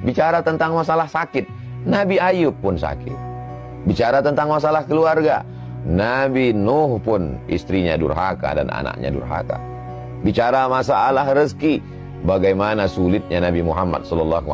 Bicara tentang masalah sakit, Nabi Ayub pun sakit. Bicara tentang masalah keluarga, Nabi Nuh pun istrinya durhaka dan anaknya durhaka. Bicara masalah rezeki, bagaimana sulitnya Nabi Muhammad SAW,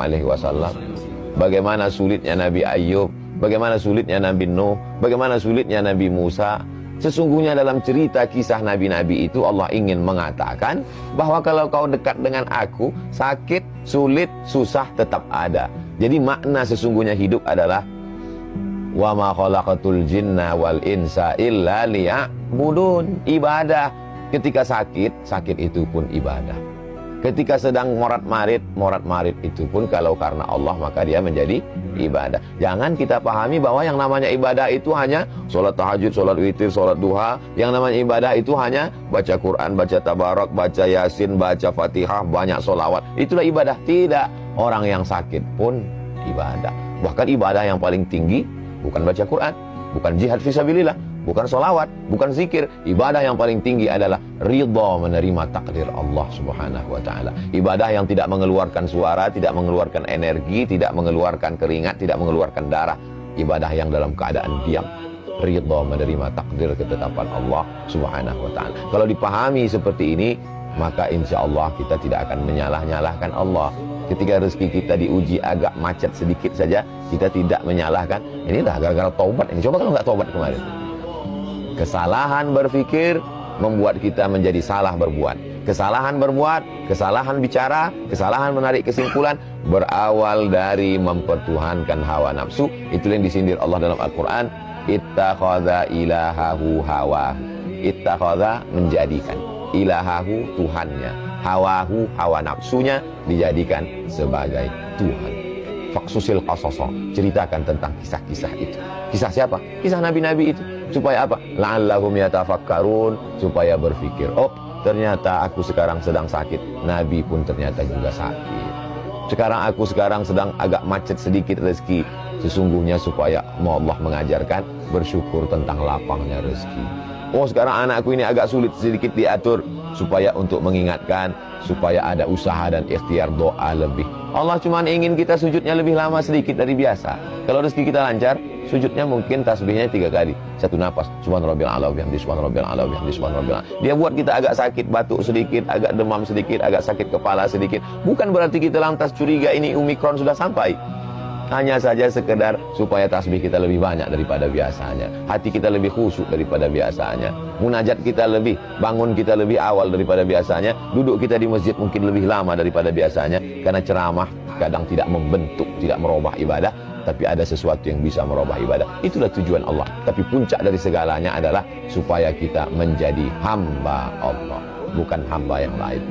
bagaimana sulitnya Nabi Ayub, bagaimana sulitnya Nabi Nuh, bagaimana sulitnya Nabi Musa. Sesungguhnya dalam cerita kisah nabi-nabi itu Allah ingin mengatakan bahwa kalau kau dekat dengan aku, sakit, sulit, susah tetap ada. Jadi makna sesungguhnya hidup adalah wa ma khalaqatul jinna wal insa illa liya'budun. Ibadah. Ketika sakit, sakit itu pun ibadah. Ketika sedang morat-marit itu pun kalau karena Allah maka dia menjadi ibadah. Jangan kita pahami bahwa yang namanya ibadah itu hanya sholat tahajud, sholat witir, sholat duha. Yang namanya ibadah itu hanya baca Quran, baca tabarak, baca yasin, baca fatihah, banyak sholawat. Itulah ibadah. Tidak. Orang yang sakit pun ibadah. Bahkan ibadah yang paling tinggi bukan baca Quran, bukan jihad fisabilillah, bukan sholawat, bukan zikir. Ibadah yang paling tinggi adalah ridha menerima takdir Allah Subhanahu wa ta'ala. Ibadah yang tidak mengeluarkan suara, tidak mengeluarkan energi, tidak mengeluarkan keringat, tidak mengeluarkan darah. Ibadah yang dalam keadaan diam, ridha menerima takdir ketetapan Allah Subhanahu wa ta'ala. Kalau dipahami seperti ini, maka insya Allah kita tidak akan menyalah-nyalahkan Allah. Ketika rezeki kita diuji agak macet sedikit saja, kita tidak menyalahkan. Ini dah gara-gara taubat ini. Coba kalau nggak taubat kemarin. Kesalahan berpikir membuat kita menjadi salah berbuat. Kesalahan berbuat, kesalahan bicara, kesalahan menarik kesimpulan berawal dari mempertuhankan hawa nafsu. Itulah yang disindir Allah dalam Al-Quran. Ittakhadha ilahahu hawa. Ittakhadha menjadikan. Ilahahu Tuhannya. Hawahu hawa nafsunya dijadikan sebagai Tuhan. Faksusil qasoso, ceritakan tentang kisah-kisah itu. Kisah siapa? Kisah nabi-nabi itu. Supaya apa? La'allahum yatafakkarun, supaya berpikir, oh ternyata aku sekarang sedang sakit, Nabi pun ternyata juga sakit. Aku sekarang sedang agak macet sedikit rezeki, sesungguhnya supaya Allah mengajarkan bersyukur tentang lapangnya rezeki. Oh sekarang anakku ini agak sulit sedikit diatur, supaya untuk mengingatkan, supaya ada usaha dan ikhtiar doa lebih. Allah cuma ingin kita sujudnya lebih lama sedikit dari biasa. Kalau rezeki kita lancar, sujudnya mungkin tasbihnya 3 kali, 1 napas. Subhanarabbil a'la wa bihamdihi, subhanarabbil a'la wa bihamdihi, subhanarabbil a'la. Dia buat kita agak sakit batuk sedikit, agak demam sedikit, agak sakit kepala sedikit. Bukan berarti kita lantas curiga ini Omikron sudah sampai. Hanya saja sekedar supaya tasbih kita lebih banyak daripada biasanya, hati kita lebih khusyuk daripada biasanya, munajat kita lebih, bangun kita lebih awal daripada biasanya, duduk kita di masjid mungkin lebih lama daripada biasanya, karena ceramah kadang tidak membentuk, tidak merubah ibadah, tapi ada sesuatu yang bisa merubah ibadah. Itulah tujuan Allah. Tapi puncak dari segalanya adalah supaya kita menjadi hamba Allah, bukan hamba yang lain.